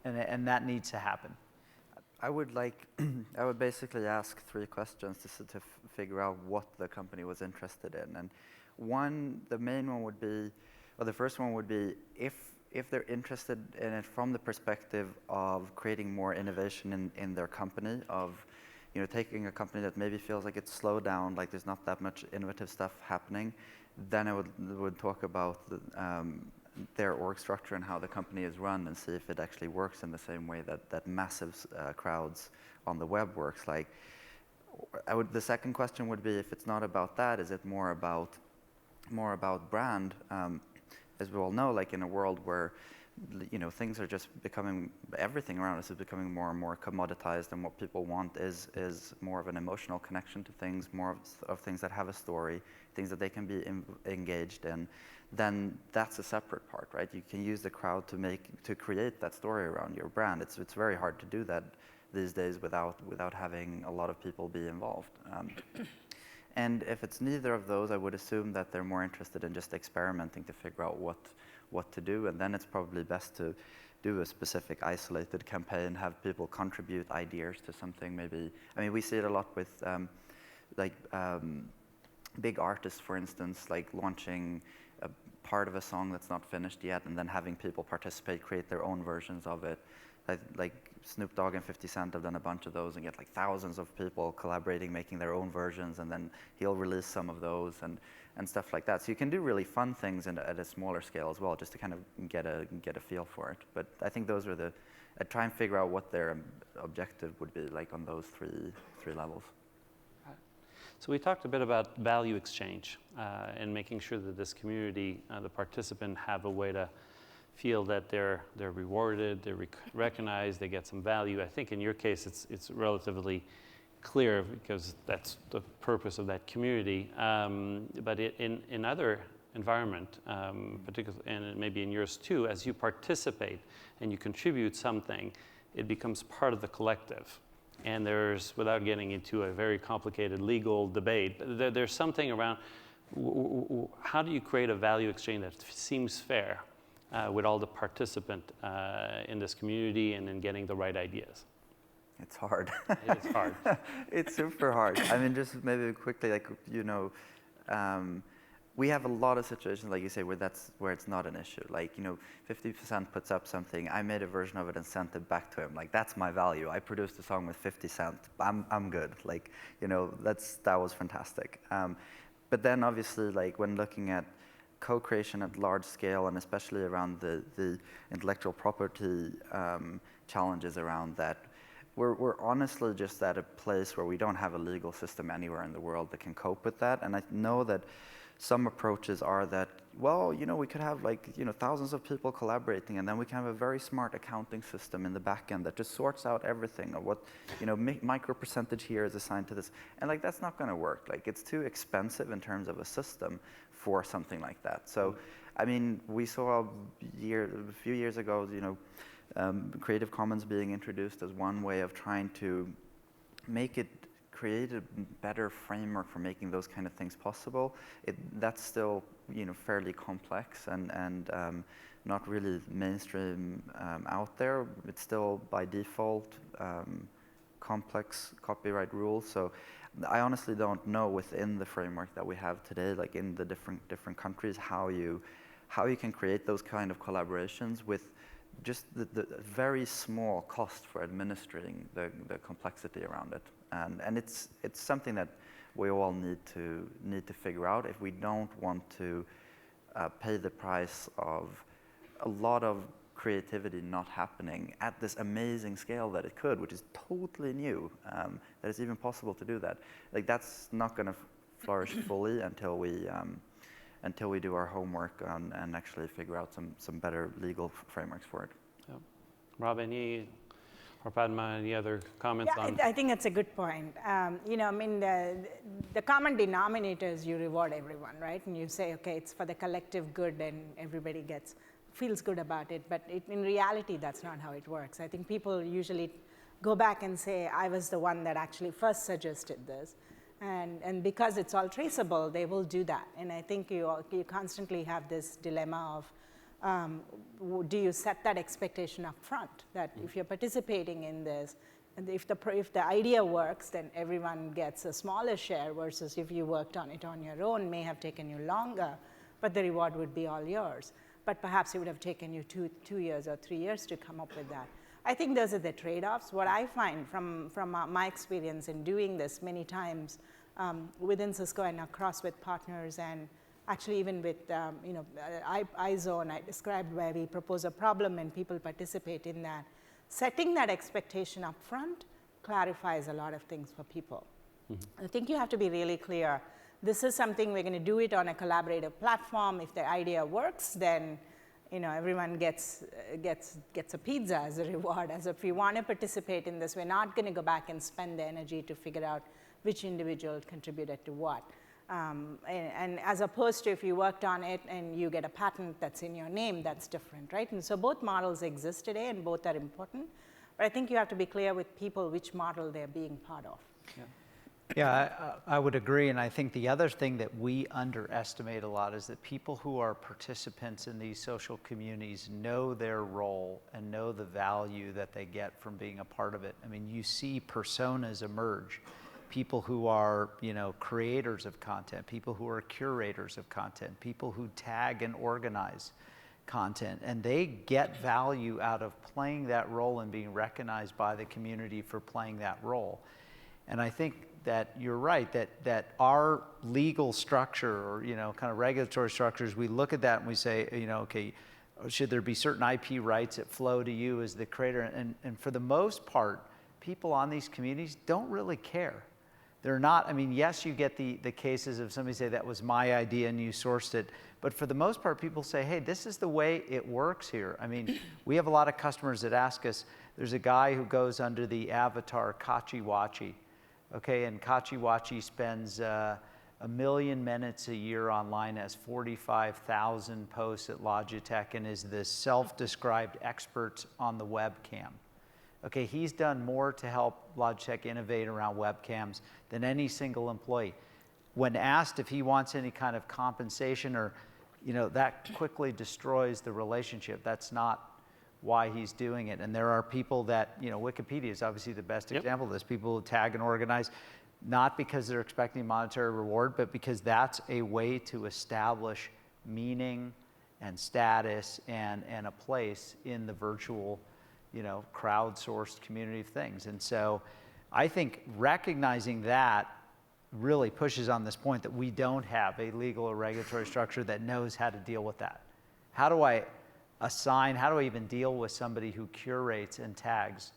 and that needs to happen. I would basically ask 3 questions to figure out what the company was interested in. And the main one would be, or the first one would be, if they're interested in it from the perspective of creating more innovation in their company, of taking a company that maybe feels like it's slowed down, like there's not that much innovative stuff happening, then I would talk about their org structure and how the company is run and see if it actually works in the same way that massive crowds on the web works. Like, The second question would be, if it's not about that, is it more about brand? As we all know, like in a world where things are just becoming, everything around us is becoming more and more commoditized, and what people want is more of an emotional connection to things, more of things that have a story, things that they can be engaged in. Then that's a separate part, right? You can use the crowd to create that story around your brand. It's very hard to do that these days without having a lot of people be involved. And if it's neither of those, I would assume that they're more interested in just experimenting to figure out what to do, and then it's probably best to do a specific isolated campaign, have people contribute ideas to something. Maybe, I mean, we see it a lot with big artists, for instance, like launching a part of a song that's not finished yet, and then having people participate, create their own versions of it. Like Snoop Dogg and 50 Cent have done a bunch of those, and get like thousands of people collaborating, making their own versions, and then he'll release some of those and stuff like that. So you can do really fun things at a smaller scale as well, just to kind of get a feel for it. But I think those are try and figure out what their objective would be like on those three levels. So we talked a bit about value exchange and making sure that this community, the participant, have a way to feel that they're rewarded, they're recognized, they get some value. I think in your case, it's relatively clear because that's the purpose of that community. But in other environment, particularly, and maybe in yours too, as you participate and you contribute something, it becomes part of the collective. And there's, without getting into a very complicated legal debate, there's something around how do you create a value exchange that seems fair with all the participant in this community and in getting the right ideas? It's hard. It is hard. It's super hard. I mean, just maybe quickly, we have a lot of situations, like you say, where it's not an issue. Like, 50% puts up something. I made a version of it and sent it back to him. Like, that's my value. I produced a song with 50 Cent. I'm good. Like, that was fantastic. But then obviously, like when looking at co-creation at large scale, and especially around the intellectual property challenges around that, we're honestly just at a place where we don't have a legal system anywhere in the world that can cope with that. And I know that some approaches are that, well, we could have thousands of people collaborating, and then we can have a very smart accounting system in the back end that just sorts out everything of what, micro percentage here is assigned to this. And that's not going to work. Like, it's too expensive in terms of a system for something like that. So, I mean, we saw a few years ago, Creative Commons being introduced as one way of trying to create a better framework for making those kind of things possible. That's still, fairly complex and not really mainstream out there. It's still by default complex copyright rules. So I honestly don't know within the framework that we have today, like in the different countries, how you can create those kind of collaborations with just the very small cost for administering the complexity around it. And it's something that we all need to figure out if we don't want to pay the price of a lot of creativity not happening at this amazing scale that it could, which is totally new, that it's even possible to do that. Like, that's not going to flourish fully until we do our homework and actually figure out some better legal frameworks for it. Yeah. Rob, or Padma, any other comments on? I think that's a good point. The common denominator is you reward everyone, right? And you say, okay, it's for the collective good, and everybody feels good about it. But in reality, that's not how it works. I think people usually go back and say, I was the one that actually first suggested this. And because it's all traceable, they will do that. And I think you constantly have this dilemma of, do you set that expectation up front, that if you're participating in this, and if the idea works, then everyone gets a smaller share, versus if you worked on it on your own, may have taken you longer, but the reward would be all yours. But perhaps it would have taken you 2 years or 3 years to come up with that. I think those are the trade-offs. What I find from my experience in doing this many times within Cisco and across with partners, and actually even with iZone, I described where we propose a problem and people participate in that. Setting that expectation up front clarifies a lot of things for people. I think you have to be really clear. This is something we're going to do it on a collaborative platform. If the idea works, then everyone gets a pizza as a reward. As if we want to participate in this, we're not going to go back and spend the energy to figure out which individual contributed to what. And as opposed to if you worked on it and you get a patent that's in your name, that's different, right? And so both models exist today and both are important. But I think you have to be clear with people which model they're being part of. Yeah, I would agree. And I think the other thing that we underestimate a lot is that people who are participants in these social communities know their role and know the value that they get from being a part of it. I mean, you see personas emerge. People who are, creators of content, people who are curators of content, people who tag and organize content, and they get value out of playing that role and being recognized by the community for playing that role. And I think that you're right, that our legal structure or, kind of regulatory structures, we look at that and we say, okay, should there be certain IP rights that flow to you as the creator? And for the most part, people on these communities don't really care. They're not, yes, you get the cases of somebody say that was my idea and you sourced it, but for the most part, people say, hey, this is the way it works here. We have a lot of customers that ask us, there's a guy who goes under the avatar Kachiwachi, okay, and Kachiwachi spends 1 million minutes a year online, has 45,000 posts at Logitech, and is the self-described expert on the webcam. Okay, he's done more to help Logitech innovate around webcams than any single employee. When asked if he wants any kind of compensation or, that quickly destroys the relationship. That's not why he's doing it. And there are people that, Wikipedia is obviously the best example of this. People who tag and organize, not because they're expecting monetary reward, but because that's a way to establish meaning and status and a place in the virtual crowdsourced community of things. And so I think recognizing that really pushes on this point that we don't have a legal or regulatory structure that knows how to deal with that. How do I even deal with somebody who curates and tags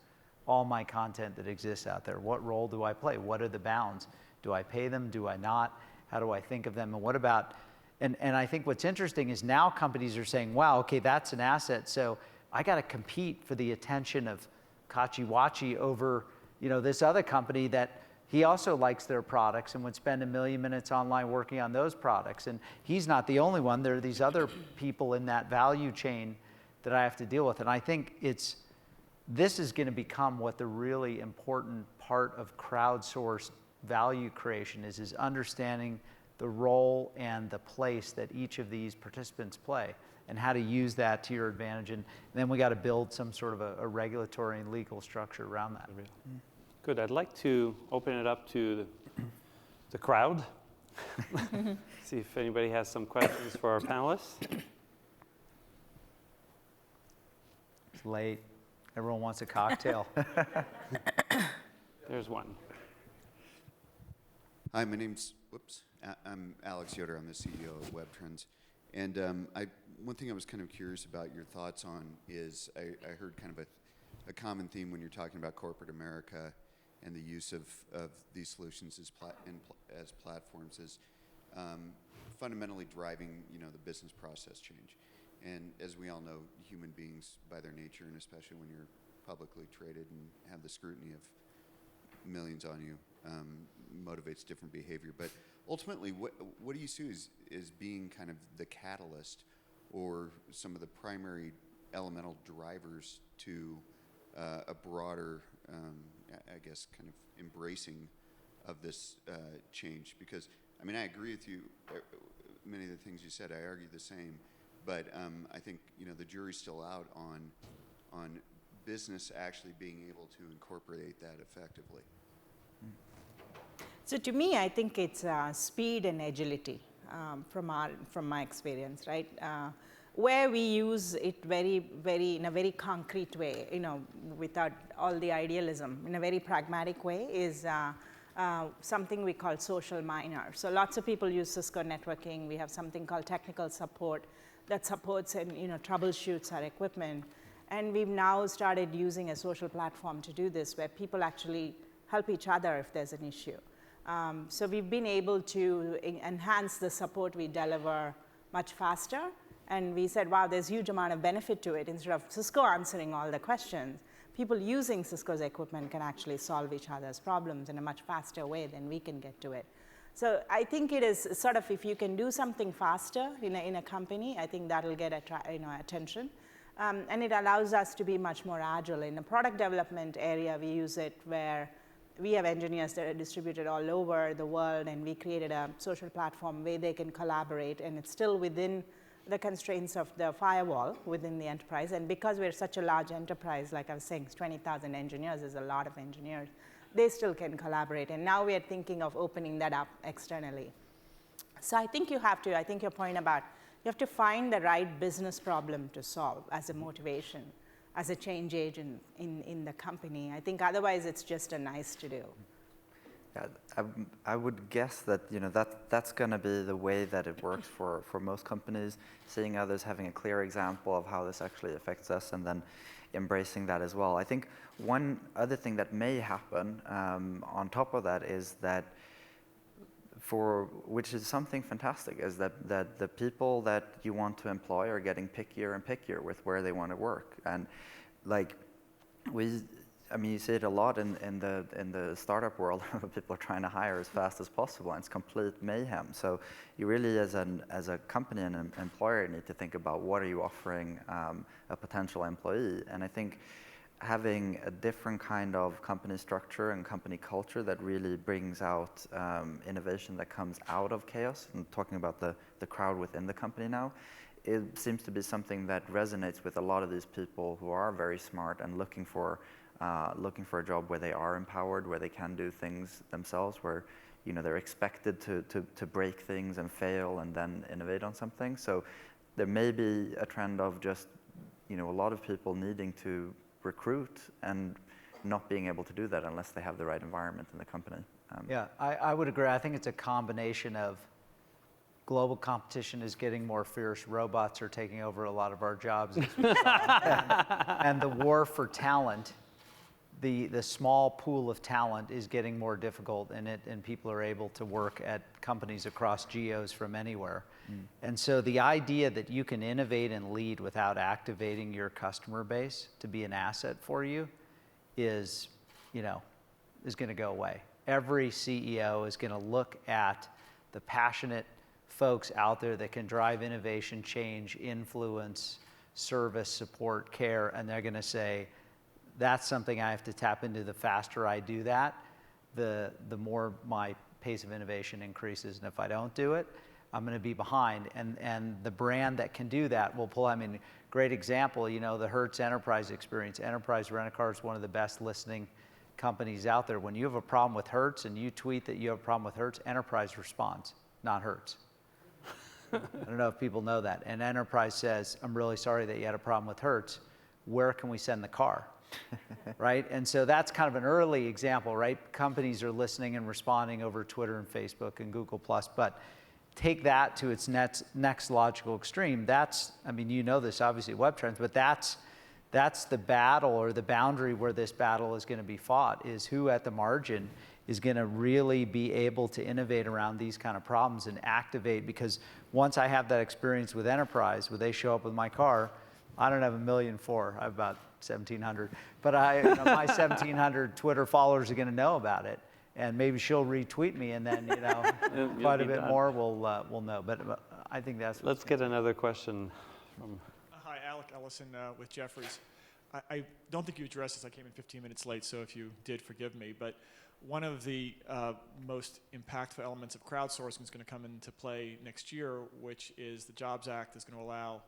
all my content that exists out there? What role do I play? What are the bounds? Do I pay them? Do I not? How do I think of them? And what about, and I think what's interesting is now companies are saying, wow, okay, that's an asset, so I got to compete for the attention of Kachiwachi over, this other company that he also likes their products and would spend 1 million minutes online working on those products. And he's not the only one. There are these other people in that value chain that I have to deal with. And I think this is going to become what the really important part of crowdsourced value creation is understanding the role and the place that each of these participants play, and how to use that to your advantage. And then we got to build some sort of a regulatory and legal structure around that. Good. I'd like to open it up to the crowd. See if anybody has some questions for our panelists. It's late. Everyone wants a cocktail. There's one. Hi, I'm Alex Yoder. I'm the CEO of WebTrends. And one thing I was kind of curious about your thoughts on is I heard kind of a common theme when you're talking about corporate America and the use of these solutions as platforms is fundamentally driving the business process change. And as we all know, human beings by their nature, and especially when you're publicly traded and have the scrutiny of millions on you, motivates different behavior. But ultimately, what do you see as being kind of the catalyst or some of the primary elemental drivers to a broader, I guess, kind of embracing of this change? Because, I agree with you, many of the things you said, I argue the same, but I think, the jury's still out on business actually being able to incorporate that effectively. So to me, I think it's speed and agility from my experience, right? Where we use it in a very concrete way, without all the idealism, in a very pragmatic way, is something we call social miner. So lots of people use Cisco networking. We have something called technical support that supports and troubleshoots our equipment. And we've now started using a social platform to do this, where people actually help each other if there's an issue. So we've been able to enhance the support we deliver much faster. And we said, wow, there's a huge amount of benefit to it. Instead of Cisco answering all the questions, people using Cisco's equipment can actually solve each other's problems in a much faster way than we can get to it. So I think it is sort of, if you can do something faster in a company, I think that'll get attention. And it allows us to be much more agile. In the product development area, we use it where we have engineers that are distributed all over the world, and we created a social platform where they can collaborate, and it's still within the constraints of the firewall within the enterprise. And because we're such a large enterprise, like I was saying, 20,000 engineers is a lot of engineers, they still can collaborate. And now we are thinking of opening that up externally. So I think I think your point about, you have to find the right business problem to solve as a motivation, as a change agent in the company. I think otherwise it's just a nice to do. Yeah, I would guess that that's going to be the way that it works for most companies, seeing others, having a clear example of how this actually affects us, and then embracing that as well. I think one other thing that may happen on top of that is that, which is something fantastic, is that the people that you want to employ are getting pickier and pickier with where they want to work. And like you see it a lot in the startup world. People are trying to hire as fast as possible, and it's complete mayhem. So you really, as a company and an employer, need to think about what are you offering a potential employee. And I think having a different kind of company structure and company culture that really brings out innovation that comes out of chaos, and talking about the crowd within the company now, it seems to be something that resonates with a lot of these people who are very smart and looking for a job where they are empowered, where they can do things themselves, where they're expected to break things and fail and then innovate on something. So there may be a trend of just a lot of people needing to recruit and not being able to do that unless they have the right environment in the company. Yeah, I would agree. I think it's a combination of global competition is getting more fierce. Robots are taking over a lot of our jobs, as we saw. And the war for talent, the small pool of talent is getting more difficult, and people are able to work at companies across geos from anywhere. And so the idea that you can innovate and lead without activating your customer base to be an asset for you is going to go away. Every CEO is going to look at the passionate folks out there that can drive innovation, change, influence, service, support, care, and they're going to say, that's something I have to tap into. The faster I do that, the more my pace of innovation increases. And if I don't do it, I'm going to be behind. And the brand that can do that will pull. Great example, the Hertz Enterprise experience. Enterprise Rent-A-Car is one of the best listening companies out there. When you have a problem with Hertz and you tweet that you have a problem with Hertz, Enterprise responds, not Hertz. I don't know if people know that. And Enterprise says, I'm really sorry that you had a problem with Hertz. Where can we send the car? Right? And so that's kind of an early example, right? Companies are listening and responding over Twitter and Facebook and Google+, but take that to its next logical extreme. That's, this obviously Web Trends, but that's the battle, or the boundary where this battle is going to be fought, is who at the margin is going to really be able to innovate around these kind of problems and activate. Because once I have that experience with Enterprise, where they show up with my car, I don't have 1.4 million, I have about 1,700. But my 1,700 Twitter followers are going to know about it, and maybe she'll retweet me, and then quite a bit more will know. But I think that's. Let's get another question from. Hi, Alec Ellison with Jefferies. I don't think you addressed this. I came in 15 minutes late, so if you did, forgive me. But one of the most impactful elements of crowdsourcing is going to come into play next year, which is the Jobs Act is going to allow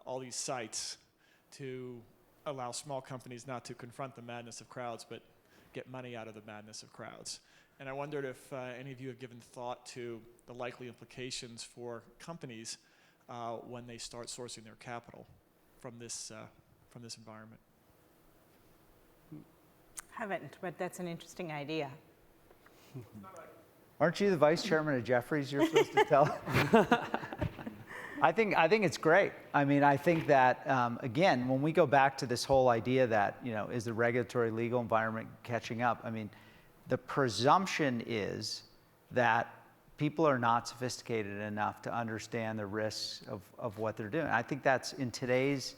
all these sites to allow small companies not to confront the madness of crowds, but get money out of the madness of crowds. And I wondered if any of you have given thought to the likely implications for companies when they start sourcing their capital from this environment. Haven't, but that's an interesting idea. Aren't you the vice chairman of Jefferies? You're supposed to tell. I think it's great. I think that, again, when we go back to this whole idea that, is the regulatory legal environment catching up? The presumption is that people are not sophisticated enough to understand the risks of what they're doing. I think that's in today's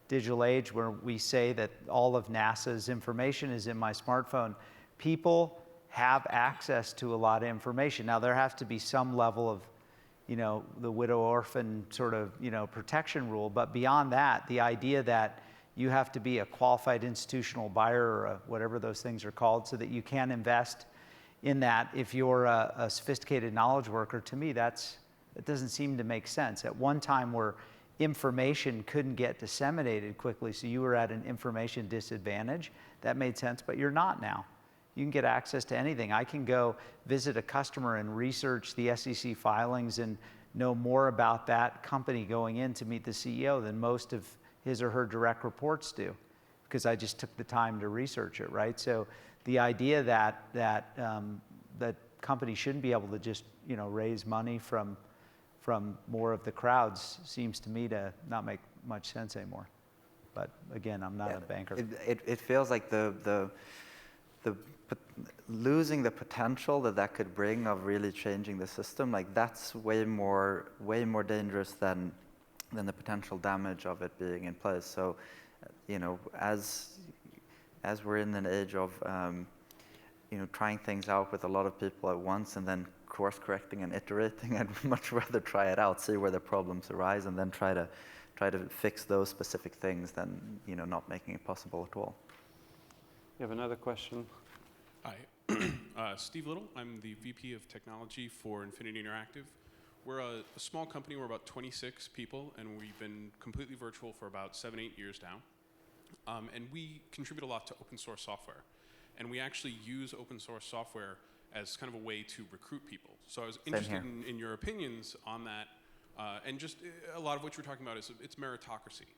digital age where we say that all of NASA's information is in my smartphone. People have access to a lot of information. Now, there has to be some level of, the widow orphan sort of, protection rule. But beyond that, the idea that you have to be a qualified institutional buyer or whatever those things are called so that you can invest in that if you're a sophisticated knowledge worker, to me, it doesn't seem to make sense. At one time where information couldn't get disseminated quickly, so you were at an information disadvantage, that made sense, but you're not now. You can get access to anything. I can go visit a customer and research the SEC filings and know more about that company going in to meet the CEO than most of his or her direct reports do, because I just took the time to research it, right? So the idea that companies shouldn't be able to just raise money from more of the crowds seems to me to not make much sense anymore. But again, I'm not a banker. It feels like losing the potential that could bring of really changing the system, like that's way more dangerous than the potential damage of it being in place. So, as we're in an age of trying things out with a lot of people at once and then course correcting and iterating, I'd much rather try it out, see where the problems arise, and then try to fix those specific things than not making it possible at all. You have another question? Hi, Steve Little. I'm the VP of Technology for Infinity Interactive. We're a small company. We're about 26 people, and we've been completely virtual for about 7-8 years now. And we contribute a lot to open source software. And we actually use open source software as kind of a way to recruit people. So I was interested in your opinions on that. And just a lot of what you're talking about is it's meritocracy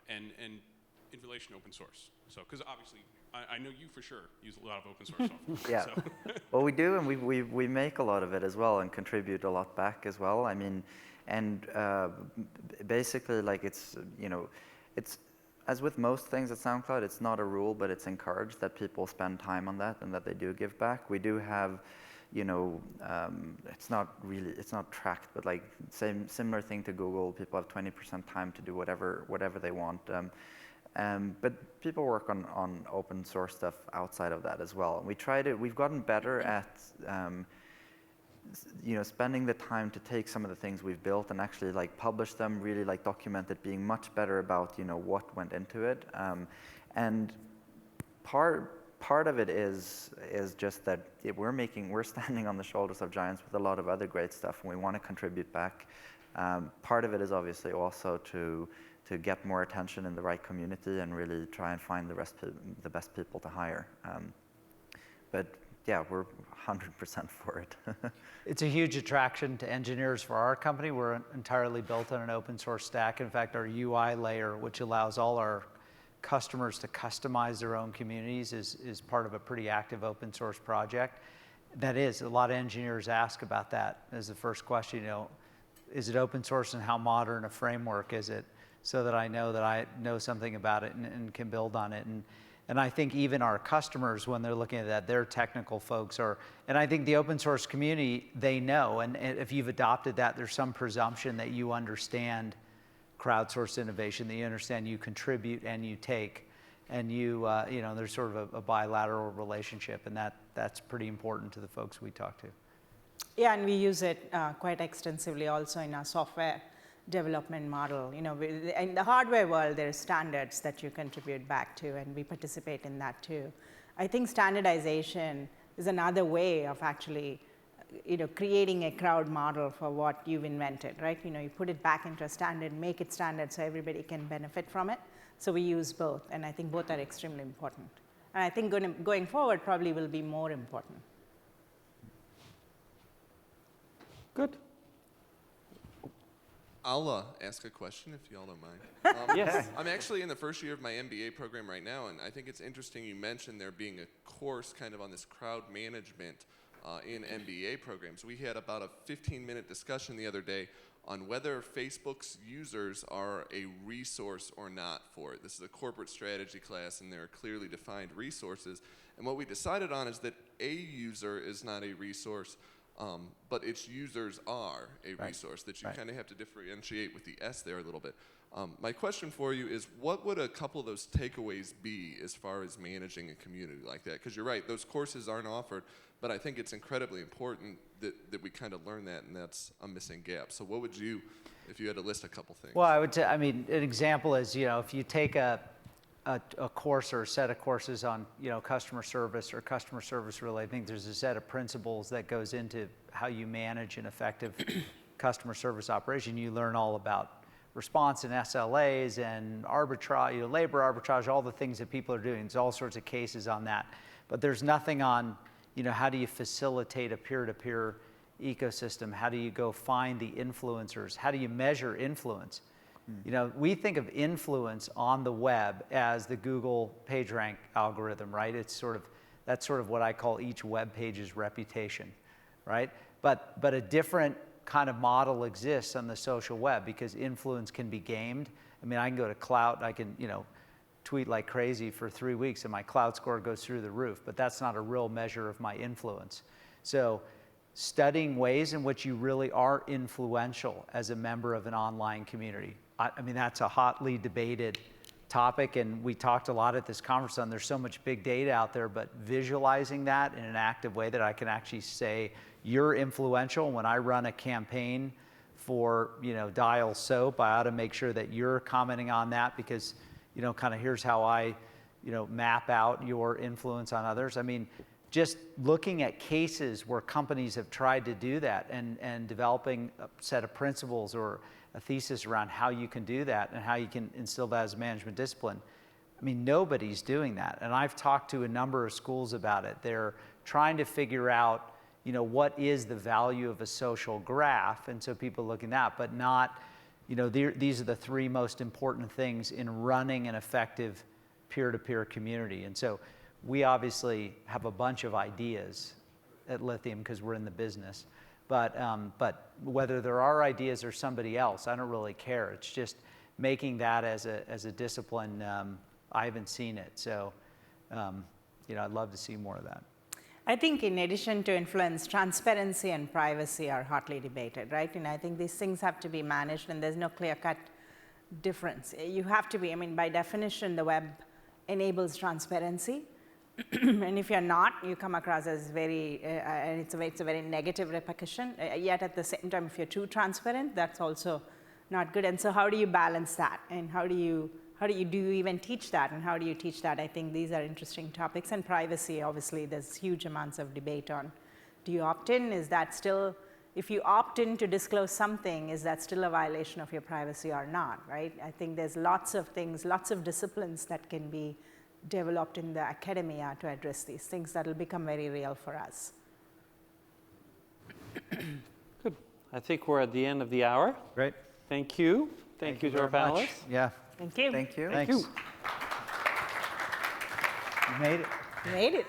and in relation to open source. So, because obviously, I know you for sure use a lot of open source software. Yeah. So. Well, we do, and we make a lot of it as well and contribute a lot back as well. I mean, and basically, like it's as with most things at SoundCloud, it's not a rule, but it's encouraged that people spend time on that and that they do give back. We do have, it's not tracked, but like similar thing to Google. People have 20% time to do whatever they want. But people work on open source stuff outside of that as well. We've gotten better at, spending the time to take some of the things we've built and actually like publish them, really like document it, being much better about, what went into it. And part of it is just that we're standing on the shoulders of giants with a lot of other great stuff, and we want to contribute back. Part of it is obviously also to get more attention in the right community and really try and find the best people to hire. But yeah, we're 100% for it. It's a huge attraction to engineers for our company. We're entirely built on an open source stack. In fact, our UI layer, which allows all our customers to customize their own communities, is part of a pretty active open source project. That is, a lot of engineers ask about that as the first question, is it open source and how modern a framework is it? So that I know something about it and can build on it. And I think even our customers, when they're looking at that, their technical folks and I think the open source community, they know, and if you've adopted that, there's some presumption that you understand crowdsourced innovation, that you understand you contribute and you take, and there's sort of a bilateral relationship, and that's pretty important to the folks we talk to. Yeah, and we use it quite extensively also in our software development model. In the hardware world, there are standards that you contribute back to, and we participate in that too. I think standardization is another way of actually, creating a crowd model for what you've invented, right? You put it back into a standard, make it standard so everybody can benefit from it. So we use both, and I think both are extremely important. And I think going forward probably will be more important. Good. I'll ask a question if y'all don't mind. Yes. I'm actually in the first year of my MBA program right now, and I think it's interesting you mentioned there being a course kind of on this crowd management in MBA programs. We had about a 15-minute discussion the other day on whether Facebook's users are a resource or not for it. This is a corporate strategy class, and there are clearly defined resources. And what we decided on is that a user is not a resource, but its users are a resource, that you kind of have to differentiate with the S there a little bit. My question for you is, what would a couple of those takeaways be as far as managing a community like that? Because you're right, those courses aren't offered, but I think it's incredibly important that we kind of learn that, and that's a missing gap. So what would you, if you had to list a couple things? Well, I would say, I mean, an example is, if you take a course or a set of courses on, customer service or customer service related things, there's a set of principles that goes into how you manage an effective customer service operation. You learn all about response and SLAs and arbitrage, labor arbitrage, all the things that people are doing. There's all sorts of cases on that. But there's nothing on, how do you facilitate a peer-to-peer ecosystem? How do you go find the influencers? How do you measure influence? We think of influence on the web as the Google PageRank algorithm, right? That's sort of what I call each web page's reputation, right? But a different kind of model exists on the social web because influence can be gamed. I mean, I can go to clout, I can, tweet like crazy for 3 weeks and my clout score goes through the roof, but that's not a real measure of my influence. So studying ways in which you really are influential as a member of an online community. I mean, that's a hotly debated topic, and we talked a lot at this conference on there's so much big data out there, but visualizing that in an active way that I can actually say, you're influential. When I run a campaign for, Dial Soap, I ought to make sure that you're commenting on that because, kind of here's how I, map out your influence on others. I mean, just looking at cases where companies have tried to do that and developing a set of principles or a thesis around how you can do that and how you can instill that as a management discipline. I mean, nobody's doing that. And I've talked to a number of schools about it. They're trying to figure out, what is the value of a social graph? And so people looking at that, but not, these are the 3 most important things in running an effective peer-to-peer community. And so we obviously have a bunch of ideas at Lithium because we're in the business. But whether there are ideas or somebody else, I don't really care. It's just making that as a discipline. I haven't seen it. So, I'd love to see more of that. I think in addition to influence, transparency and privacy are hotly debated, right? And I think these things have to be managed and there's no clear-cut difference. You have to be, by definition, the web enables transparency. And if you're not, you come across as it's a very negative repercussion. Yet at the same time, if you're too transparent, that's also not good. And so how do you balance that? And do you even teach that? And how do you teach that? I think these are interesting topics. And privacy, obviously, there's huge amounts of debate on. Do you opt in? Is that still, if you opt in to disclose something, is that still a violation of your privacy or not, right? I think there's lots of things, lots of disciplines that can be developed in the academia to address these things that will become very real for us. Good. I think we're at the end of the hour. Great. Thank you. Thank you to our very much. panelists. Yeah. Thank you. Thank you. Thanks. You made it. You made it.